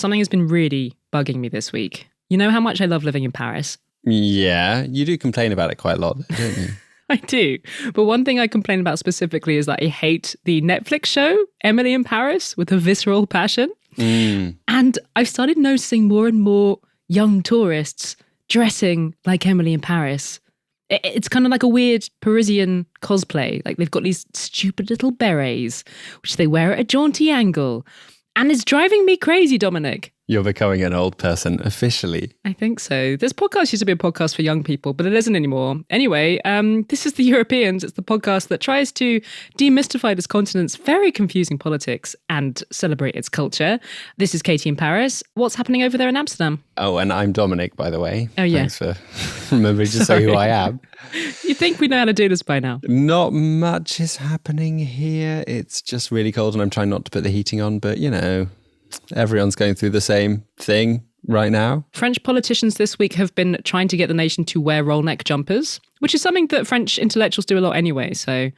something has been really bugging me this week. You know how much I love living in Paris? Yeah, you do complain about it quite a lot, don't you? I do. But one thing I complain about specifically is that I hate the Netflix show, Emily in Paris, with a visceral passion. And I've started noticing more and more young tourists dressing like Emily in Paris. It's kind of like a weird Parisian cosplay. Like they've got these stupid little berets, which they wear at a jaunty angle. And it's driving me crazy, Dominic. You're becoming an old person officially. I think so. This podcast used to be a podcast for young people, but it isn't anymore. Anyway, this is The Europeans. It's the podcast that tries to demystify this continent's very confusing politics and celebrate its culture. This is Katy in Paris. What's happening over there in Amsterdam? Oh, and I'm Dominic, by the way. Oh, yeah. Thanks for remembering to say who I am. You think we know how to do this by now? Not much is happening here. It's just really cold and I'm trying not to put the heating on, but you know, everyone's going through the same thing right now. French politicians this week have been trying to get the nation to wear roll neck jumpers, which is something that French intellectuals do a lot anyway. So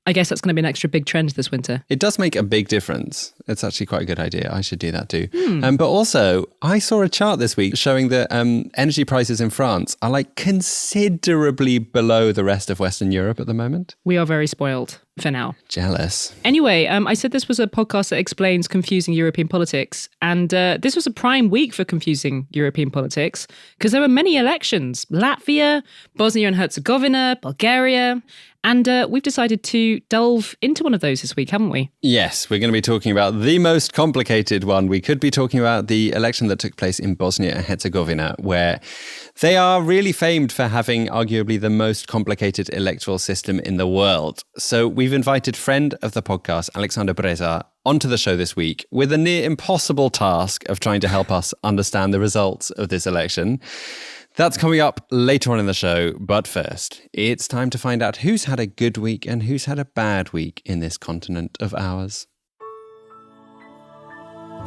I guess that's going to be an extra big trend this winter. It does make a big difference. It's actually quite a good idea. I should do that too. But also, I saw a chart this week showing that energy prices in France are like considerably below the rest of Western Europe at the moment. We are very spoiled for now. Jealous. Anyway, I said this was a podcast that explains confusing European politics. And this was a prime week for confusing European politics because there were many elections. Latvia, Bosnia and Herzegovina, Bulgaria. And we've decided to delve into one of those this week, haven't we? Yes, we're going to be talking about the most complicated one. We could be talking about the election that took place in Bosnia and Herzegovina, where they are really famed for having arguably the most complicated electoral system in the world. So we've invited friend of the podcast, Aleksandar Brezar, onto the show this week with a near impossible task of trying to help us understand the results of this election. That's coming up later on in the show, but first, it's time to find out who's had a good week and who's had a bad week in this continent of ours.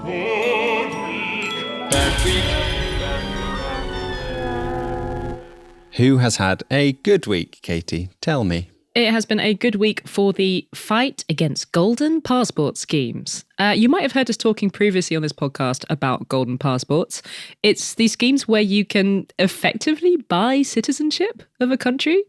Good week, bad week. Who has had a good week, Katy? Tell me. It has been a good week for the fight against golden passport schemes. You might have heard us talking previously on this podcast about golden passports. It's these schemes where you can effectively buy citizenship of a country.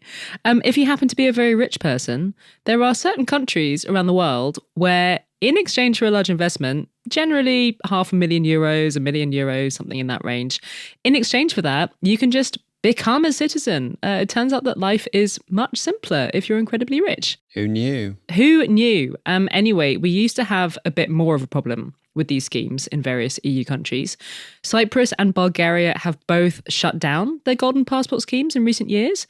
If you happen to be a very rich person, there are certain countries around the world where in exchange for a large investment, generally €500,000, €1 million, something in that range, in exchange for that, you can just become a citizen. It turns out that life is much simpler if you're incredibly rich. Who knew? Who knew? Anyway, we used to have a bit more of a problem with these schemes in various EU countries. Cyprus and Bulgaria have both shut down their golden passport schemes in recent years,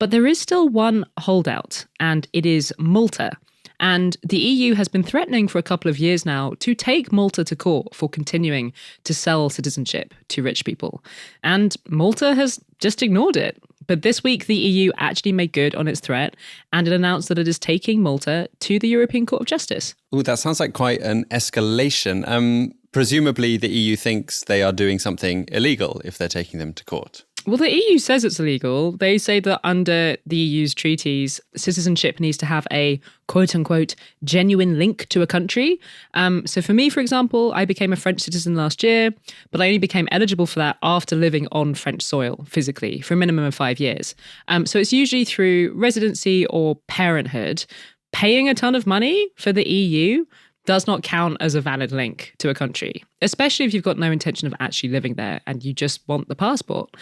but there is still one holdout, and it is Malta. And the EU has been threatening for a couple of years now to take Malta to court for continuing to sell citizenship to rich people. And Malta has just ignored it. But this week, the EU actually made good on its threat, and it announced that it is taking Malta to the European Court of Justice. Oh, that sounds like quite an escalation. Presumably, the EU thinks they are doing something illegal if they're taking them to court. Well, the EU says it's illegal. They say that under the EU's treaties, citizenship needs to have a quote-unquote genuine link to a country. So for me, for example, I became a French citizen last year, but I only became eligible for that after living on French soil physically for a minimum of 5 years. So it's usually through residency or parenthood. Paying a ton of money for the EU does not count as a valid link to a country, especially if you've got no intention of actually living there and you just want the passport.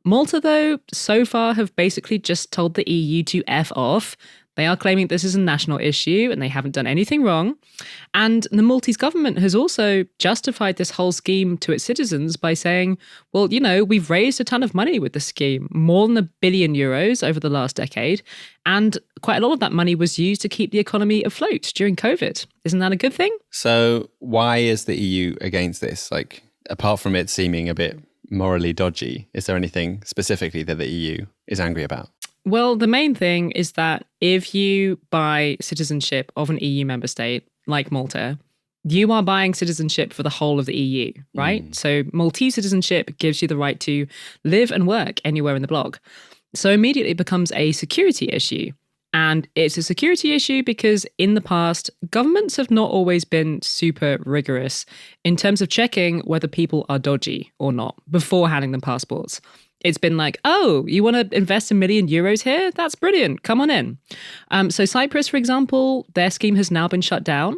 Malta, though, so far have basically just told the EU to F off. They are claiming this is a national issue and they haven't done anything wrong. And the Maltese government has also justified this whole scheme to its citizens by saying, well, you know, we've raised a ton of money with the scheme, more than €1 billion over the last decade. And quite a lot of that money was used to keep the economy afloat during COVID. Isn't that a good thing? So why is the EU against this? Like, apart from it seeming a bit morally dodgy, is there anything specifically that the EU is angry about? Well, the main thing is that if you buy citizenship of an EU member state, like Malta, you are buying citizenship for the whole of the EU, right? So Maltese citizenship gives you the right to live and work anywhere in the bloc. So immediately it becomes a security issue. And it's a security issue because in the past, governments have not always been super rigorous in terms of checking whether people are dodgy or not before handing them passports. It's been like, oh, you want to invest €1 million here? That's brilliant. Come on in. So Cyprus, for example, their scheme has now been shut down.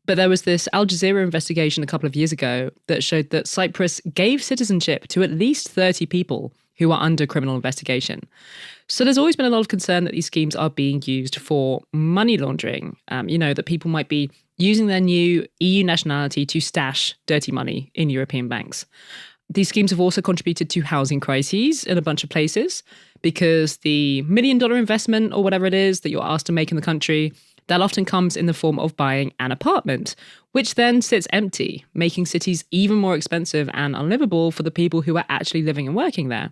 But there was this Al Jazeera investigation a couple of years ago that showed that Cyprus gave citizenship to at least 30 people who are under criminal investigation. So there's always been a lot of concern that these schemes are being used for money laundering, that people might be using their new EU nationality to stash dirty money in European banks. These schemes have also contributed to housing crises in a bunch of places because the $1 million investment or whatever it is that you're asked to make in the country, that often comes in the form of buying an apartment, which then sits empty, making cities even more expensive and unlivable for the people who are actually living and working there.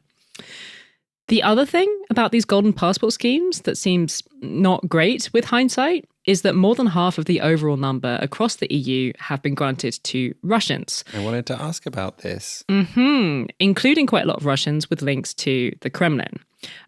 The other thing about these golden passport schemes that seems not great with hindsight is that more than half of the overall number across the EU have been granted to Russians. I wanted to ask about this. Including quite a lot of Russians with links to the Kremlin.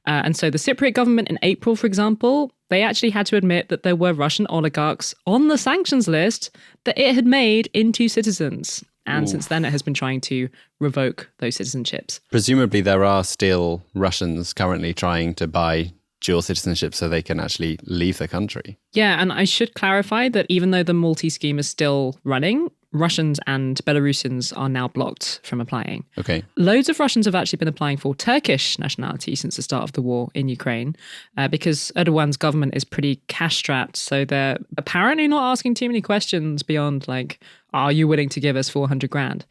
And so the Cypriot government in April, for example, they actually had to admit that there were Russian oligarchs on the sanctions list that it had made into citizens. And since then, it has been trying to revoke those citizenships. Presumably, there are still Russians currently trying to buy dual citizenship so they can actually leave the country. Yeah, and I should clarify that even though the Maltese scheme is still running, Russians and Belarusians are now blocked from applying. Okay. Loads of Russians have actually been applying for Turkish nationality since the start of the war in Ukraine because Erdogan's government is pretty cash-strapped. So they're apparently not asking too many questions beyond like, are you willing to give us 400 grand?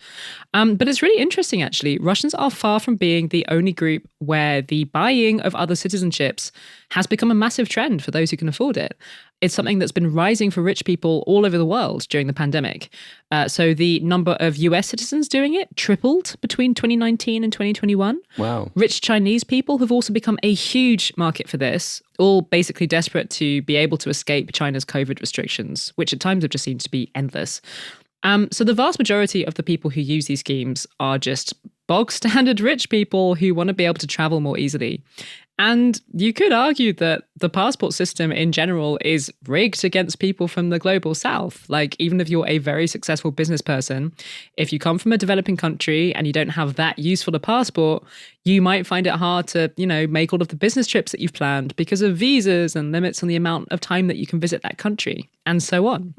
But it's really interesting, actually. Russians are far from being the only group where the buying of other citizenships has become a massive trend for those who can afford it. It's something that's been rising for rich people all over the world during the pandemic. So the number of US citizens doing it tripled between 2019 and 2021. Wow. Rich Chinese people have also become a huge market for this, all basically desperate to be able to escape China's COVID restrictions, which at times have just seemed to be endless. So the vast majority of the people who use these schemes are just bog standard rich people who want to be able to travel more easily. And you could argue that the passport system in general is rigged against people from the global south. Like, even if you're a very successful business person, if you come from a developing country and you don't have that useful a passport, you might find it hard to, make all of the business trips that you've planned because of visas and limits on the amount of time that you can visit that country and so on.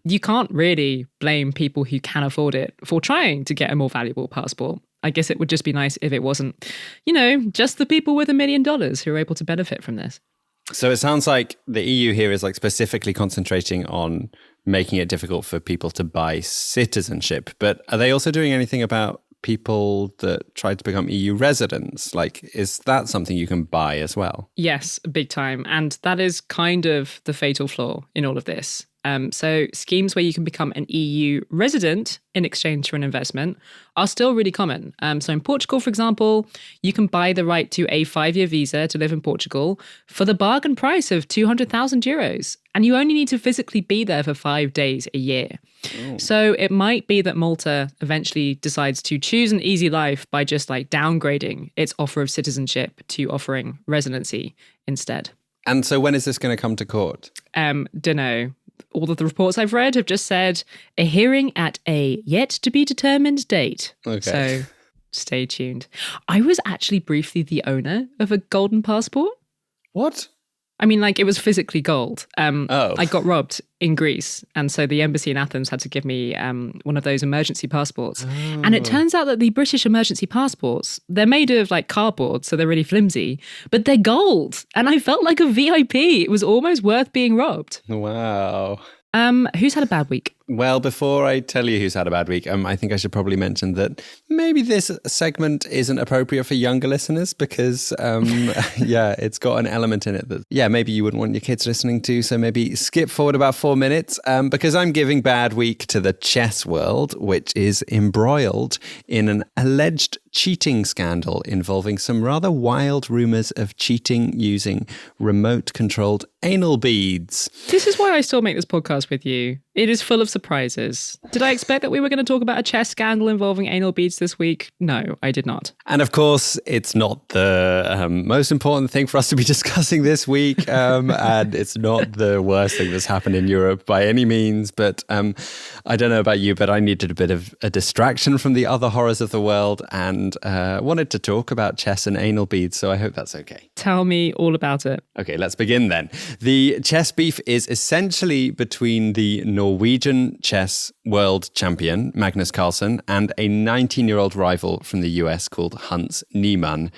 You can't really blame people who can afford it for trying to get a more valuable passport. I guess it would just be nice if it wasn't, just the people with $1 million who are able to benefit from this. So it sounds like the EU here is like specifically concentrating on making it difficult for people to buy citizenship. But are they also doing anything about people that try to become EU residents? Like, is that something you can buy as well? Yes, big time. And that is kind of the fatal flaw in all of this. So schemes where you can become an EU resident in exchange for an investment are still really common. So in Portugal, for example, you can buy the right to a 5-year visa to live in Portugal for the bargain price of €200,000. And you only need to physically be there for 5 days a year. Oh. So it might be that Malta eventually decides to choose an easy life by just downgrading its offer of citizenship to offering residency instead. And so when is this going to come to court? Dunno. All of the reports I've read have just said a hearing at a yet to be determined date. Okay. So stay tuned. I was actually briefly the owner of a golden passport. What? I mean, it was physically gold. I got robbed in Greece. And so the embassy in Athens had to give me one of those emergency passports. Oh. And it turns out that the British emergency passports, they're made of cardboard, so they're really flimsy, but they're gold. And I felt like a VIP. It was almost worth being robbed. Wow. Who's had a bad week? Well, before I tell you who's had a bad week, I think I should probably mention that maybe this segment isn't appropriate for younger listeners because, it's got an element in it that, maybe you wouldn't want your kids listening to. So maybe skip forward about 4 minutes because I'm giving bad week to the chess world, which is embroiled in an alleged cheating scandal involving some rather wild rumours of cheating using remote-controlled anal beads. This is why I still make this podcast with you. It is full of surprises. Did I expect that we were going to talk about a chess scandal involving anal beads this week? No, I did not. And of course, it's not the most important thing for us to be discussing this week. And it's not the worst thing that's happened in Europe by any means. But I don't know about you, but I needed a bit of a distraction from the other horrors of the world and wanted to talk about chess and anal beads. So I hope that's okay. Tell me all about it. Okay, let's begin then. The chess beef is essentially between the Norwegian chess world champion, Magnus Carlsen, and a 19-year-old rival from the US called Hans Niemann.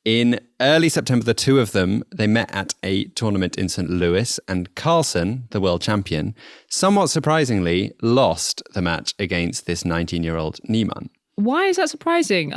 In early September, the two of them, they met at a tournament in St. Louis, and Carlsen, the world champion, somewhat surprisingly lost the match against this 19-year-old Niemann. Why is that surprising?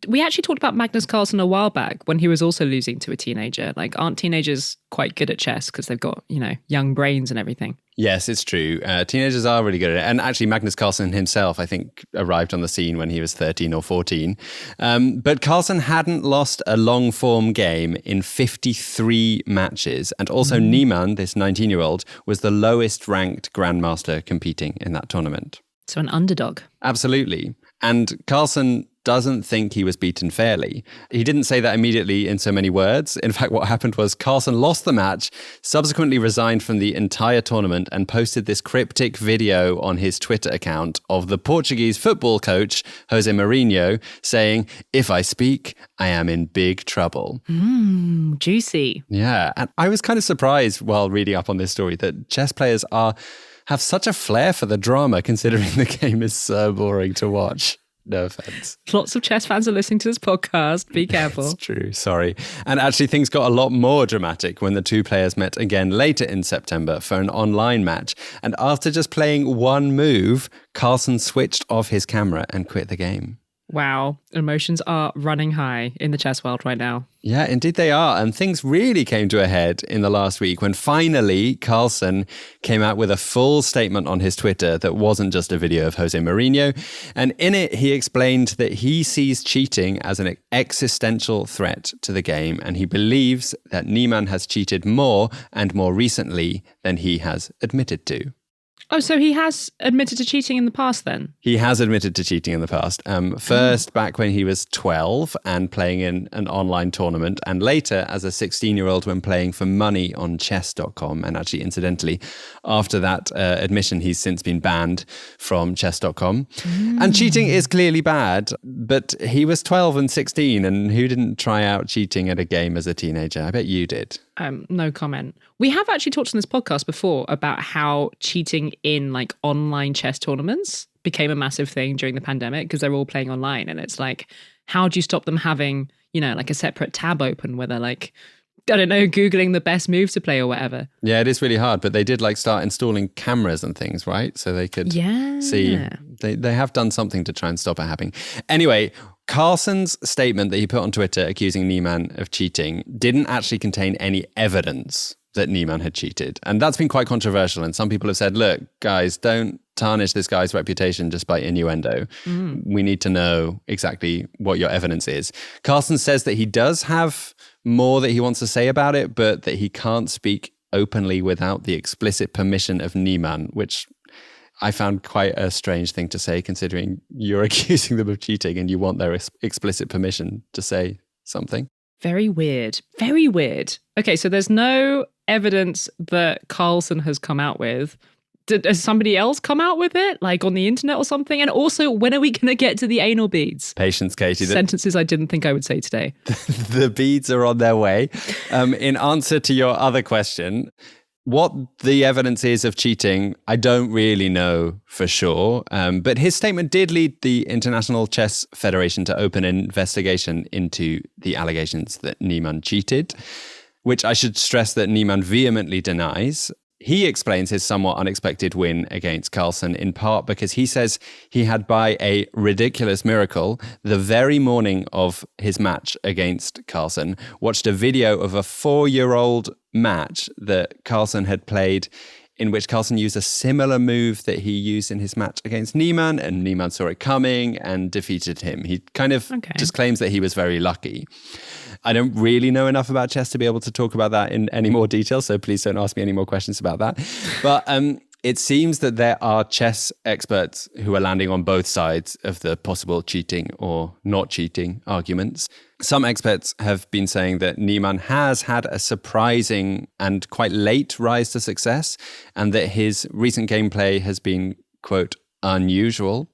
We actually talked about Magnus Carlsen a while back when he was also losing to a teenager. Like, aren't teenagers quite good at chess because they've got, young brains and everything? Yes, it's true. Teenagers are really good at it. And actually, Magnus Carlsen himself, I think, arrived on the scene when he was 13 or 14. But Carlsen hadn't lost a long-form game in 53 matches. And also Niemann, this 19-year-old, was the lowest-ranked grandmaster competing in that tournament. So an underdog. Absolutely. And Carlsen doesn't think he was beaten fairly. He didn't say that immediately in so many words. In fact, what happened was Carlsen lost the match, subsequently resigned from the entire tournament, and posted this cryptic video on his Twitter account of the Portuguese football coach, Jose Mourinho, saying, "If I speak, I am in big trouble." Juicy. Yeah. And I was kind of surprised while reading up on this story that chess players have such a flair for the drama, considering the game is so boring to watch. No offense. Lots of chess fans are listening to this podcast. Be careful. It's true. Sorry. And actually, things got a lot more dramatic when the two players met again later in September for an online match. And after just playing one move, Carlsen switched off his camera and quit the game. Wow. Emotions are running high in the chess world right now. Yeah, indeed they are. And things really came to a head in the last week when finally Carlsen came out with a full statement on his Twitter that wasn't just a video of Jose Mourinho. And in it, he explained that he sees cheating as an existential threat to the game. And he believes that Niemann has cheated more and more recently than he has admitted to. Oh, so he has admitted to cheating in the past then? He has admitted to cheating in the past. First, back when he was 12 and playing in an online tournament, and later as a 16-year-old when playing for money on chess.com. And actually, incidentally, after that admission, he's since been banned from chess.com. And cheating is clearly bad, but he was 12 and 16, and who didn't try out cheating at a game as a teenager? I bet you did. No comment. We have actually talked on this podcast before about how cheating in online chess tournaments became a massive thing during the pandemic because they're all playing online. And it's like, how do you stop them having, a separate tab open where they're Googling the best move to play or whatever. Yeah, it is really hard. But they did start installing cameras and things, right? So they could see. They have done something to try and stop it happening. Anyway, Carlsen's statement that he put on Twitter accusing Niemann of cheating didn't actually contain any evidence that Niemann had cheated. And that's been quite controversial. And some people have said, look, guys, don't tarnish this guy's reputation just by innuendo. We need to know exactly what your evidence is. Carlsen says that he does have more that he wants to say about it, but that he can't speak openly without the explicit permission of Niemann, which I found quite a strange thing to say, considering you're accusing them of cheating and you want their explicit permission to say something. Very weird. Very weird. Okay, so there's no evidence that Carlsen has come out with. Has somebody else come out with it, on the internet or something? And also, when are we going to get to the anal beads? Patience, Katy. Sentences I didn't think I would say today. The beads are on their way. In answer to your other question, what the evidence is of cheating, I don't really know for sure. But his statement did lead the International Chess Federation to open an investigation into the allegations that Niemann cheated, which I should stress that Niemann vehemently denies. He explains his somewhat unexpected win against Carlsen in part because he says he had, by a ridiculous miracle, the very morning of his match against Carlsen, watched a video of a 4-year-old match that Carlsen had played in which Carlsen used a similar move that he used in his match against Niemann, and Niemann saw it coming and defeated him. He kind of just claims that he was very lucky. I don't really know enough about chess to be able to talk about that in any more detail, so please don't ask me any more questions about that. But It seems that there are chess experts who are landing on both sides of the possible cheating or not cheating arguments. Some experts have been saying that Niemann has had a surprising and quite late rise to success, and that his recent gameplay has been, quote, unusual.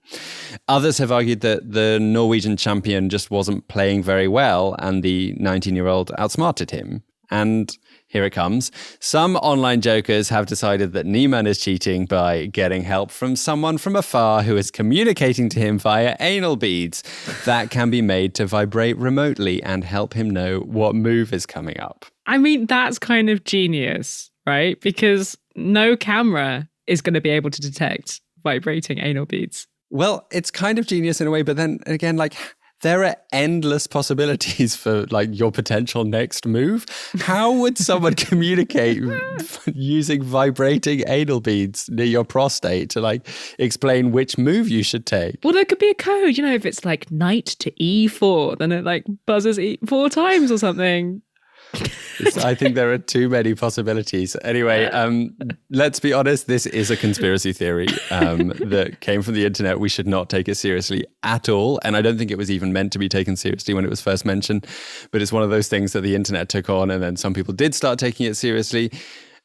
Others have argued that the Norwegian champion just wasn't playing very well and the 19-year-old outsmarted him. And here it comes. Some online jokers have decided that Niemann is cheating by getting help from someone from afar who is communicating to him via anal beads that can be made to vibrate remotely and help him know what move is coming up. I mean, that's kind of genius, right? Because no camera is going to be able to detect vibrating anal beads. Well, it's kind of genius in a way, but then again, like, there are endless possibilities for like your potential next move. How would someone communicate using vibrating anal beads near your prostate to like explain which move you should take? Well, there could be a code, you know, if it's like knight to E4, then it like buzzes E4 times or something. I think there are too many possibilities. Anyway, let's be honest, this is a conspiracy theory that came from the internet. We should not take it seriously at all. And I don't think it was even meant to be taken seriously when it was first mentioned. But it's one of those things that the internet took on, and then some people did start taking it seriously,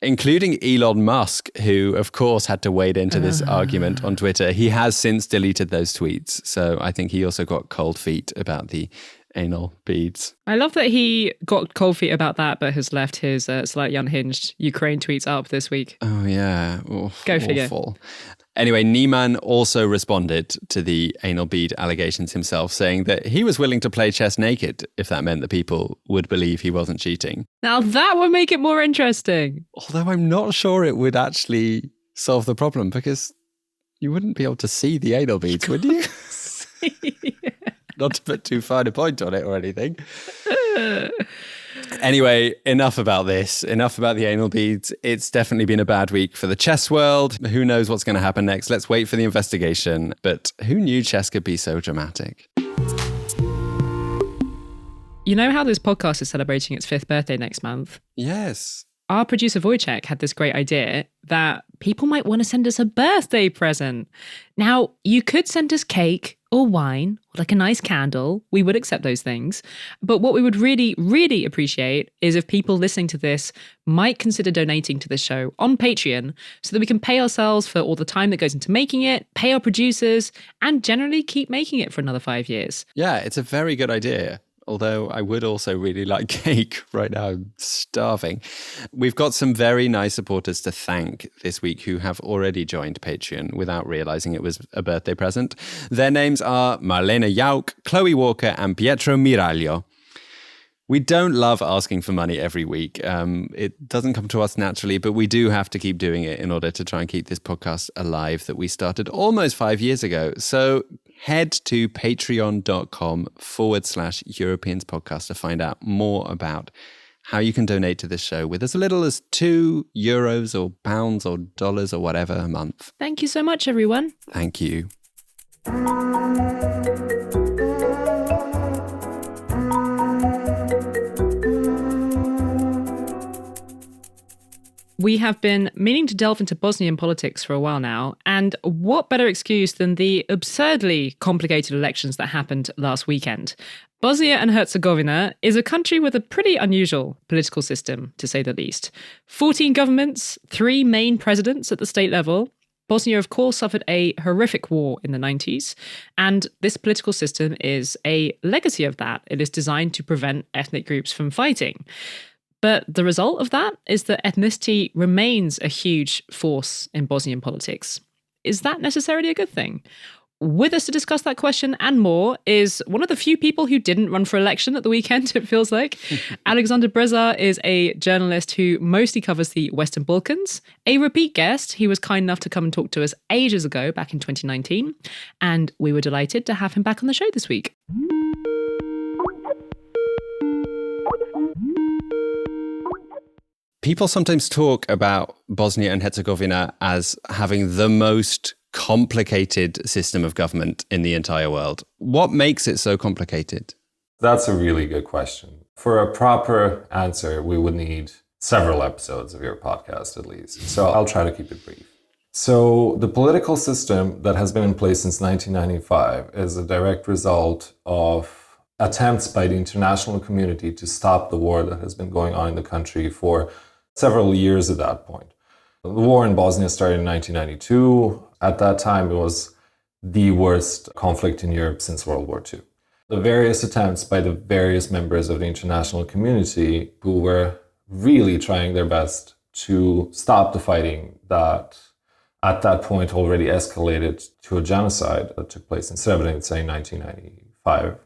including Elon Musk, who, of course, had to wade into this argument on Twitter. He has since deleted those tweets. So I think he also got cold feet about the anal beads. I love that he got cold feet about that, but has left his slightly unhinged Ukraine tweets up this week. Oh, yeah. Go figure. Awful. Anyway, Niemann also responded to the anal bead allegations himself, saying that he was willing to play chess naked if that meant that people would believe he wasn't cheating. Now that would make it more interesting. Although I'm not sure it would actually solve the problem, because you wouldn't be able to see the anal beads, would you? Not to put too fine a point on it or anything. Anyway, enough about this. Enough about the anal beads. It's definitely been a bad week for the chess world. Who knows what's going to happen next? Let's wait for the investigation. But who knew chess could be so dramatic? You know how this podcast is celebrating its 5th birthday next month? Yes. Our producer Wojciech had this great idea that people might want to send us a birthday present. Now, you could send us cake or wine, or like a nice candle. We would accept those things. But what we would really, really appreciate is if people listening to this might consider donating to this show on Patreon so that we can pay ourselves for all the time that goes into making it, pay our producers, and generally keep making it for another 5 years. Yeah, it's a very good idea. Although I would also really like cake. Right now, I'm starving. We've got some very nice supporters to thank this week who have already joined Patreon without realizing it was a birthday present. Their names are Marlena Jauk, Chloe Walker, and Pietro Miraglio. We don't love asking for money every week. It doesn't come to us naturally, but we do have to keep doing it in order to try and keep this podcast alive that we started almost 5 years ago. So head to patreon.com/Europeans podcast to find out more about how you can donate to this show with as little as €2 or pounds or dollars or whatever a month. Thank you so much, everyone. Thank you. We have been meaning to delve into Bosnian politics for a while now, and what better excuse than the absurdly complicated elections that happened last weekend? Bosnia and Herzegovina is a country with a pretty unusual political system, to say the least. 14 governments, 3 main presidents at the state level. Bosnia, of course, suffered a horrific war in the 90s, and this political system is a legacy of that. It is designed to prevent ethnic groups from fighting. But the result of that is that ethnicity remains a huge force in Bosnian politics. Is that necessarily a good thing? With us to discuss that question and more is one of the few people who didn't run for election at the weekend, it feels like. Aleksandar Brezar is a journalist who mostly covers the Western Balkans. A repeat guest, he was kind enough to come and talk to us ages ago, back in 2019. And we were delighted to have him back on the show this week. People sometimes talk about Bosnia and Herzegovina as having the most complicated system of government in the entire world. What makes it so complicated? That's a really good question. For a proper answer, we would need several episodes of your podcast at least. So I'll try to keep it brief. So the political system that has been in place since 1995 is a direct result of attempts by the international community to stop the war that has been going on in the country for several years at that point. The war in Bosnia started in 1992. At that time, it was the worst conflict in Europe since World War II. The various attempts by the various members of the international community who were really trying their best to stop the fighting that at that point already escalated to a genocide that took place in Srebrenica in 1995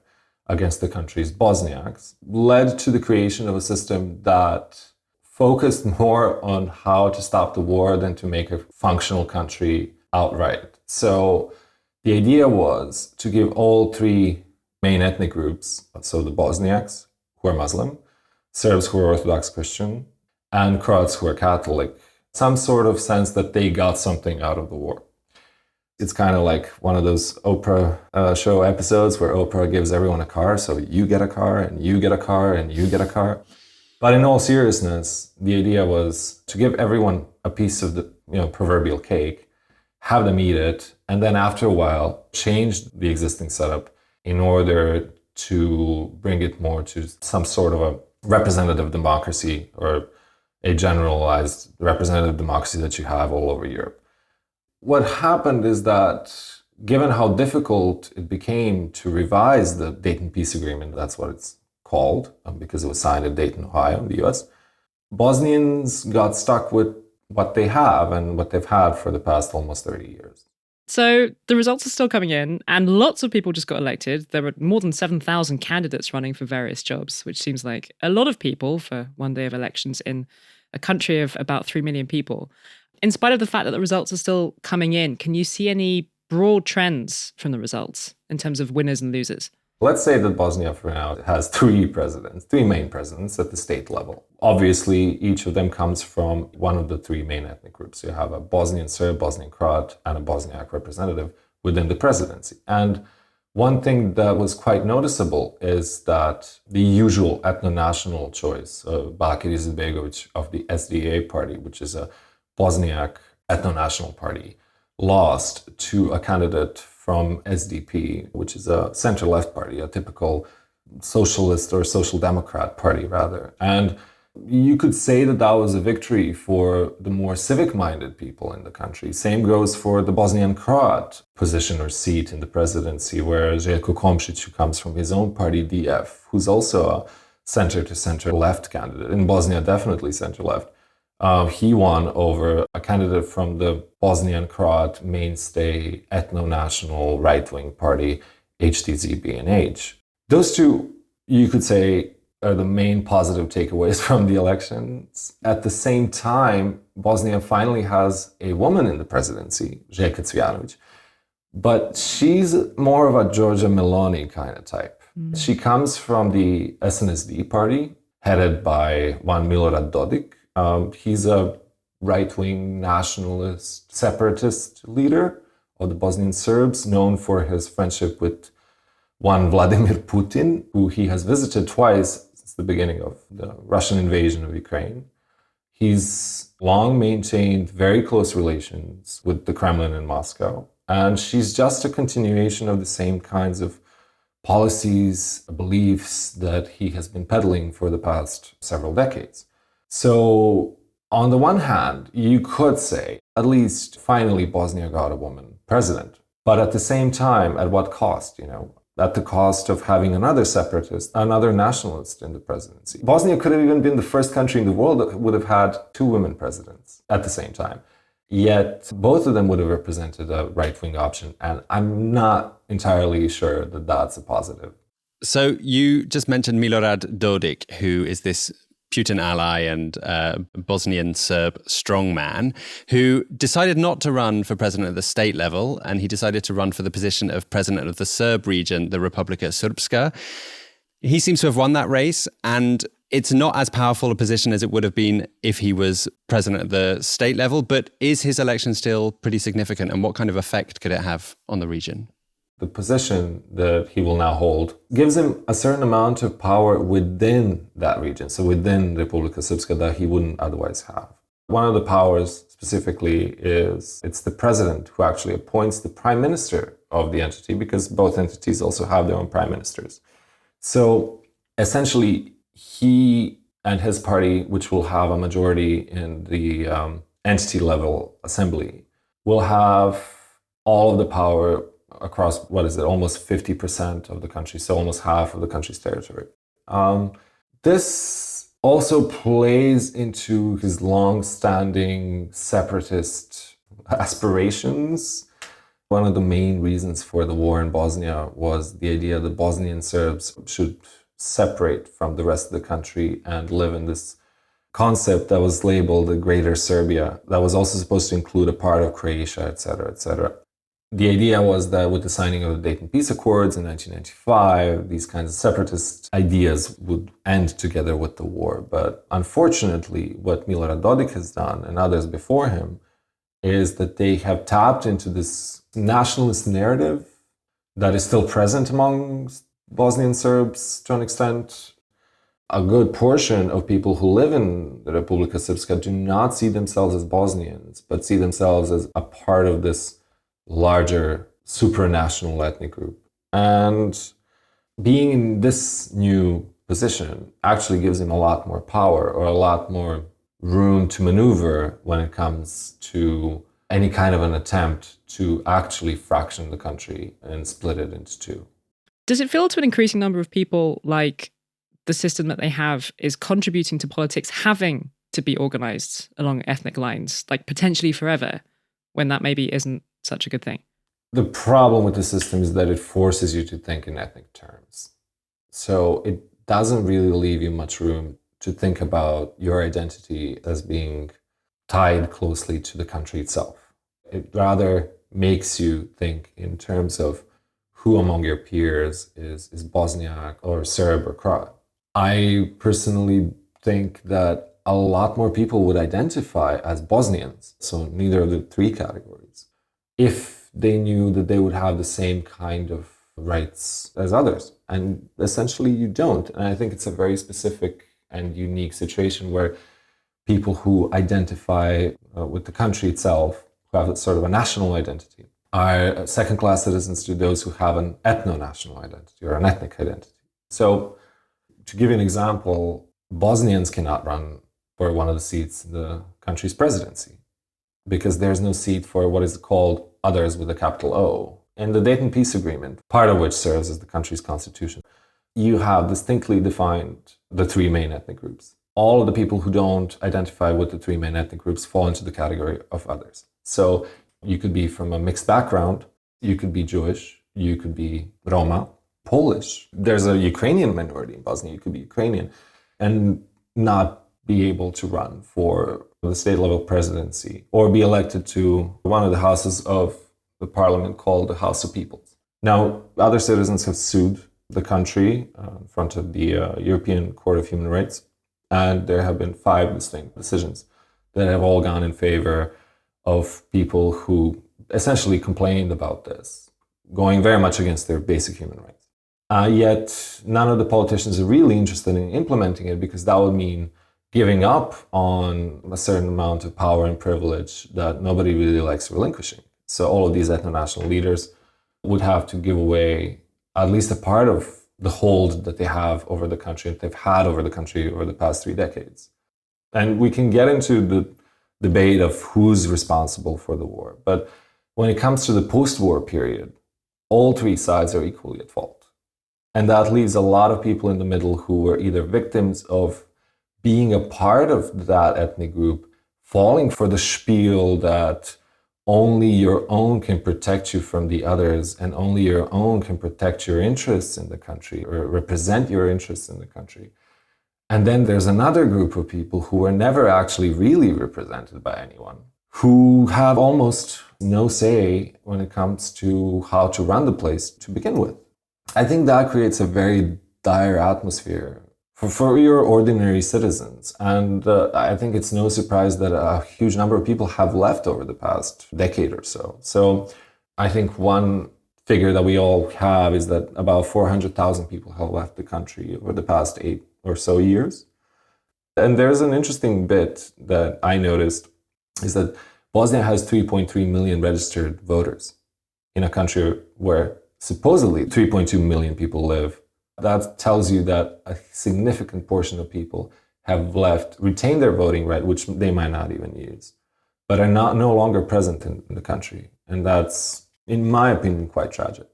against the country's Bosniaks, led to the creation of a system that focused more on how to stop the war than to make a functional country outright. So the idea was to give all three main ethnic groups, so the Bosniaks, who are Muslim, Serbs who are Orthodox Christian, and Croats who are Catholic, some sort of sense that they got something out of the war. It's kind of like one of those Oprah show episodes where Oprah gives everyone a car, so you get a car, and you get a car, and you get a car. But in all seriousness, the idea was to give everyone a piece of the proverbial cake, have them eat it, and then after a while, change the existing setup in order to bring it more to some sort of a representative democracy or a generalized representative democracy that you have all over Europe. What happened is that given how difficult it became to revise the Dayton Peace Agreement, that's what it's called, because it was signed in Dayton, Ohio, in the US, Bosnians got stuck with what they have and what they've had for the past almost 30 years. So the results are still coming in, and lots of people just got elected. There were more than 7,000 candidates running for various jobs, which seems like a lot of people for one day of elections in a country of about 3 million people. In spite of the fact that the results are still coming in, can you see any broad trends from the results in terms of winners and losers? Let's say that Bosnia for now has three main presidents at the state level. Obviously, each of them comes from one of the three main ethnic groups. You have a Bosnian Serb, Bosnian Croat, and a Bosniak representative within the presidency. And one thing that was quite noticeable is that the usual ethno-national choice, Bakir Izetbegovic of the SDA party, which is a Bosniak ethno-national party, lost to a candidate from SDP, which is a center-left party, a typical socialist or social democrat party, rather. And you could say that that was a victory for the more civic-minded people in the country. Same goes for the Bosnian Croat position or seat in the presidency, where Željko Komšić, who comes from his own party, DF, who's also a center-to-center left candidate, in Bosnia definitely center-left, he won over a candidate from the Bosnian Croat mainstay ethno-national right-wing party, HTZ-BNH. Those two, you could say, are the main positive takeaways from the elections. At the same time, Bosnia finally has a woman in the presidency, Željka Cvijanović, but she's more of a Giorgia Meloni kind of type. She comes from the SNSD party, headed by one Milorad Dodik. He's a right-wing nationalist separatist leader of the Bosnian Serbs, known for his friendship with one Vladimir Putin, who he has visited twice since the beginning of the Russian invasion of Ukraine. He's long maintained very close relations with the Kremlin in Moscow, and she's just a continuation of the same kinds of policies, beliefs that he has been peddling for the past several decades. So, on the one hand, you could say, at least finally Bosnia got a woman president. But at the same time, at what cost, At the cost of having another separatist, another nationalist in the presidency. Bosnia could have even been the first country in the world that would have had two women presidents at the same time. Yet, both of them would have represented a right-wing option, and I'm not entirely sure that that's a positive. So you just mentioned Milorad Dodik, who is this Putin ally and Bosnian Serb strongman who decided not to run for president at the state level, and he decided to run for the position of president of the Serb region, the Republika Srpska. He seems to have won that race, and it's not as powerful a position as it would have been if he was president at the state level, but is his election still pretty significant, and what kind of effect could it have on the region? The position that he will now hold gives him a certain amount of power within that region, so within Republika Srpska, that he wouldn't otherwise have. One of the powers specifically is it's the president who actually appoints the prime minister of the entity, because both entities also have their own prime ministers. So essentially, he and his party, which will have a majority in the entity level assembly, will have all of the power across, almost 50% of the country, so almost half of the country's territory. This also plays into his long-standing separatist aspirations. One of the main reasons for the war in Bosnia was the idea that Bosnian Serbs should separate from the rest of the country and live in this concept that was labeled the Greater Serbia, that was also supposed to include a part of Croatia, etc., etc. The idea was that with the signing of the Dayton Peace Accords in 1995, these kinds of separatist ideas would end together with the war. But unfortunately, what Milorad Dodik has done, and others before him, is that they have tapped into this nationalist narrative that is still present among Bosnian Serbs to an extent. A good portion of people who live in the Republika Srpska do not see themselves as Bosnians, but see themselves as a part of this larger supranational ethnic group. And being in this new position actually gives him a lot more power, or a lot more room to maneuver when it comes to any kind of an attempt to actually fraction the country and split it into two. Does it feel to an increasing number of people like the system that they have is contributing to politics having to be organized along ethnic lines, like potentially forever, when that maybe isn't such a good thing? The problem with the system is that it forces you to think in ethnic terms. So it doesn't really leave you much room to think about your identity as being tied closely to the country itself. It rather makes you think in terms of who among your peers is Bosniak or Serb or Croat. I personally think that a lot more people would identify as Bosnians, so neither of the three categories, if they knew that they would have the same kind of rights as others. And essentially you don't. And I think it's a very specific and unique situation where people who identify with the country itself, who have sort of a national identity, are second-class citizens to those who have an ethno-national identity or an ethnic identity. So to give you an example, Bosnians cannot run for one of the seats in the country's presidency because there's no seat for what is called others with a capital O. In the Dayton Peace Agreement, part of which serves as the country's constitution, you have distinctly defined the three main ethnic groups. All of the people who don't identify with the three main ethnic groups fall into the category of others. So you could be from a mixed background, you could be Jewish, you could be Roma, Polish. There's a Ukrainian minority in Bosnia, you could be Ukrainian, and not be able to run for the state level presidency or be elected to one of the houses of the parliament called the House of Peoples. Now, other citizens have sued the country in front of the European Court of Human Rights, and there have been 5 distinct decisions that have all gone in favor of people who essentially complained about this, going very much against their basic human rights. Yet none of the politicians are really interested in implementing it because that would mean giving up on a certain amount of power and privilege that nobody really likes relinquishing. So all of these ethno-national leaders would have to give away at least a part of the hold that they have over the country, that they've had over the country over the past 3 decades. And we can get into the debate of who's responsible for the war. But when it comes to the post-war period, all 3 sides are equally at fault. And that leaves a lot of people in the middle who were either victims of being a part of that ethnic group, falling for the spiel that only your own can protect you from the others and only your own can protect your interests in the country or represent your interests in the country. And then there's another group of people who were never actually really represented by anyone, who have almost no say when it comes to how to run the place to begin with. I think that creates a very dire atmosphere for your ordinary citizens. And I think it's no surprise that a huge number of people have left over the past decade or so. So I think one figure that we all have is that about 400,000 people have left the country over the past 8 or so years. And there's an interesting bit that I noticed is that Bosnia has 3.3 million registered voters in a country where supposedly 3.2 million people live. That tells you that a significant portion of people have retained their voting right, which they might not even use, but are no longer present in the country. And that's, in my opinion, quite tragic.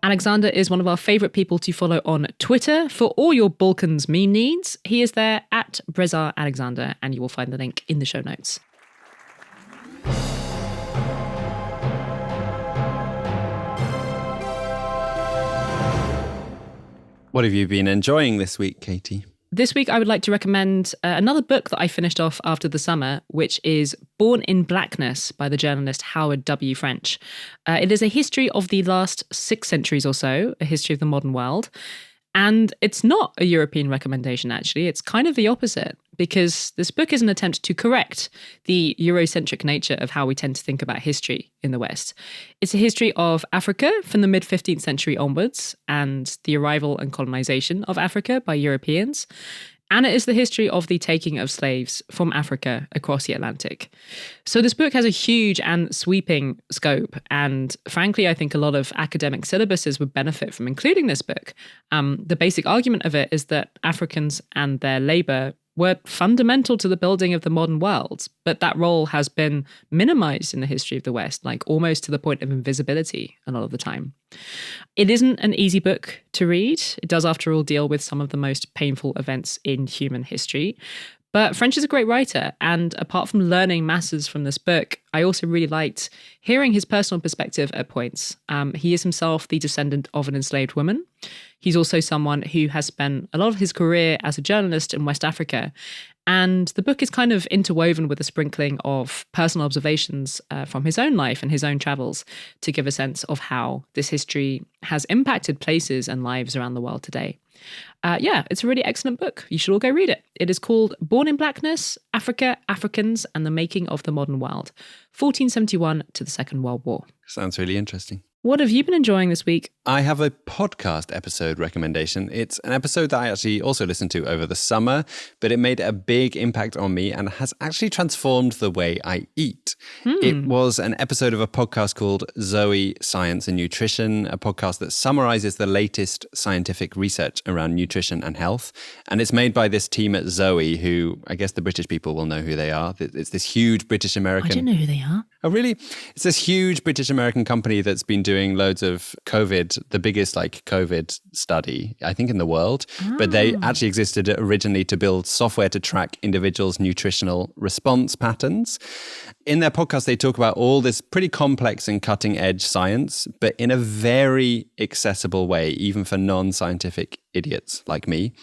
Aleksandar is one of our favourite people to follow on Twitter for all your Balkans meme needs. He is there at Brezar Aleksandar, and you will find the link in the show notes. What have you been enjoying this week, Katy? This week, I would like to recommend another book that I finished off after the summer, which is Born in Blackness by the journalist Howard W. French. It is a history of the last 6 centuries or so, a history of the modern world. And it's not a European recommendation, actually. It's kind of the opposite, because this book is an attempt to correct the Eurocentric nature of how we tend to think about history in the West. It's a history of Africa from the mid-15th century onwards and the arrival and colonization of Africa by Europeans. And it is the history of the taking of slaves from Africa across the Atlantic. So this book has a huge and sweeping scope. And frankly, I think a lot of academic syllabuses would benefit from including this book. The basic argument of it is that Africans and their labor were fundamental to the building of the modern world, but that role has been minimized in the history of the West, like almost to the point of invisibility a lot of the time. It isn't an easy book to read. It does, after all, deal with some of the most painful events in human history. But French is a great writer, and apart from learning masses from this book, I also really liked hearing his personal perspective at points. He is himself the descendant of an enslaved woman. He's also someone who has spent a lot of his career as a journalist in West Africa. And the book is kind of interwoven with a sprinkling of personal observations from his own life and his own travels to give a sense of how this history has impacted places and lives around the world today. It's a really excellent book. You should all go read it. It is called Born in Blackness, Africa, Africans, and the Making of the Modern World, 1471 to the Second World War. Sounds really interesting. What have you been enjoying this week? I have a podcast episode recommendation. It's an episode that I actually also listened to over the summer, but it made a big impact on me and has actually transformed the way I eat. It was an episode of a podcast called Zoe, Science and Nutrition, a podcast that summarizes the latest scientific research around nutrition and health. And it's made by this team at Zoe, who I guess the British people will know who they are. It's this huge British-American... I don't know who they are. Oh, really? It's this huge British-American company that's been doing loads of COVID, the biggest COVID study, I think, in the world. But they actually existed originally to build software to track individuals' nutritional response patterns. In their podcast, they talk about all this pretty complex and cutting-edge science, but in a very accessible way, even for non-scientific idiots like me.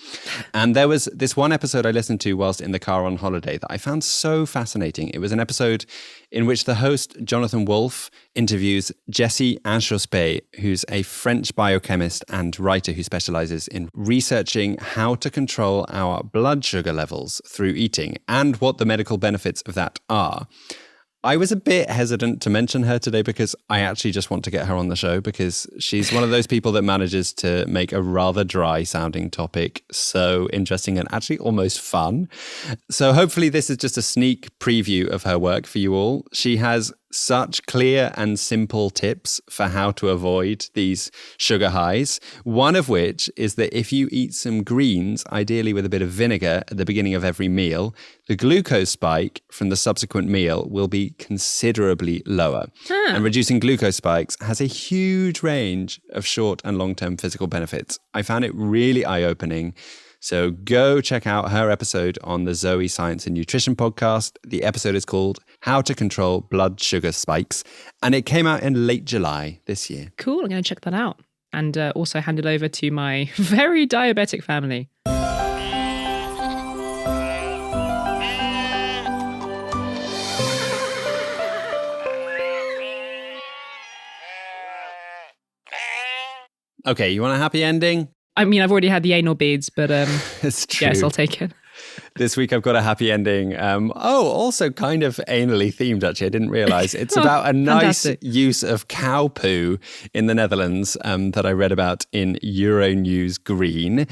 And there was this one episode I listened to whilst in the car on holiday that I found so fascinating. It was an episode in which the host, Jonathan Wolfe, interviews Jessie Inchospé, who's a French biochemist and writer who specializes in researching how to control our blood sugar levels through eating and what the medical benefits of that are. I was a bit hesitant to mention her today because I actually just want to get her on the show because she's one of those people that manages to make a rather dry sounding topic so interesting and actually almost fun. So hopefully this is just a sneak preview of her work for you all. She has such clear and simple tips for how to avoid these sugar highs. One of which is that if you eat some greens, ideally with a bit of vinegar at the beginning of every meal, the glucose spike from the subsequent meal will be considerably lower. And reducing glucose spikes has a huge range of short and long-term physical benefits. I found it really eye-opening. So go check out her episode on the Zoe Science and Nutrition podcast. The episode is called How to Control Blood Sugar Spikes, and it came out in late July this year. Cool, I'm going to check that out. And also hand it over to my very diabetic family. Okay, you want a happy ending? I mean, I've already had the anal beads, but It's true. yes, I'll take it. This week I've got a happy ending. Also kind of anally themed, actually. I didn't realize. It's about a nice Fantastic. use of cow poo in the Netherlands that I read about in Euronews Green.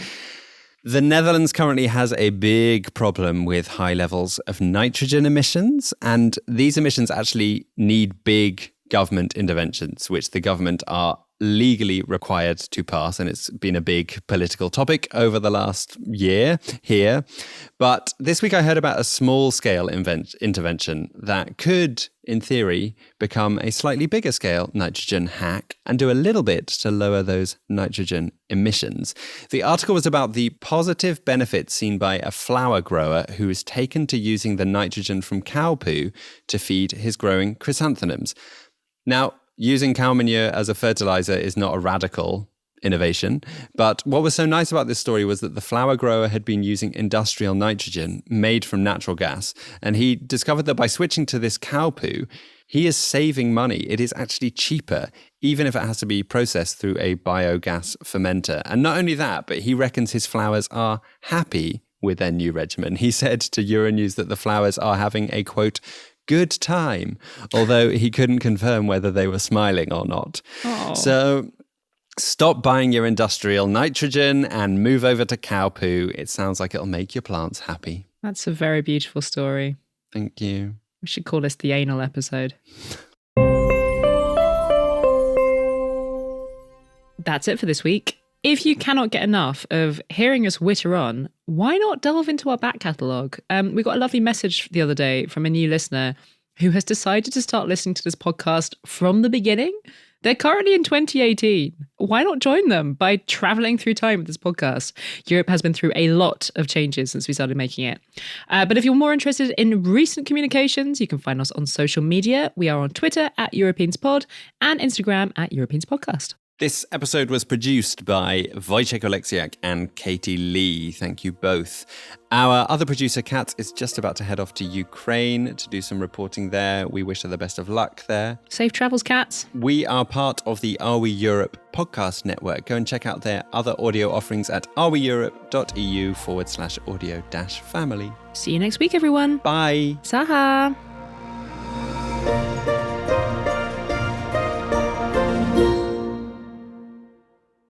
The Netherlands currently has a big problem with high levels of nitrogen emissions, and these emissions actually need big government interventions, which the government are legally required to pass, and it's been a big political topic over the last year here. But this week I heard about a small-scale intervention that could, in theory, become a slightly bigger scale nitrogen hack and do a little bit to lower those nitrogen emissions. The article was about the positive benefits seen by a flower grower who is taken to using the nitrogen from cow poo to feed his growing chrysanthemums. Now, using cow manure as a fertilizer is not a radical innovation, but what was so nice about this story was that the flower grower had been using industrial nitrogen made from natural gas, and he discovered that by switching to this cow poo, he is saving money. It is actually cheaper, even if it has to be processed through a biogas fermenter. And not only that, but he reckons his flowers are happy with their new regimen. He said to Euronews that the flowers are having a, quote, good time, although he couldn't confirm whether they were smiling or not. Oh. So stop buying your industrial nitrogen and move over to cow poo. It sounds like it'll make your plants happy. That's a very beautiful story. Thank you. We should call this the anal episode. That's it for this week. If you cannot get enough of hearing us witter on, why not delve into our back catalogue? We got a lovely message the other day from a new listener who has decided to start listening to this podcast from the beginning. They're currently in 2018. Why not join them by traveling through time with this podcast? Europe has been through a lot of changes since we started making it. But if you're more interested in recent communications, you can find us on social media. We are on Twitter @EuropeansPod and Instagram @EuropeansPodcast. This episode was produced by Wojciech Oleksiak and Katy Lee. Thank you both. Our other producer, Kat, is just about to head off to Ukraine to do some reporting there. We wish her the best of luck there. Safe travels, cats. We are part of the Are We Europe podcast network. Go and check out their other audio offerings at areweeurope.eu/audio-family. See you next week, everyone. Bye. Saha.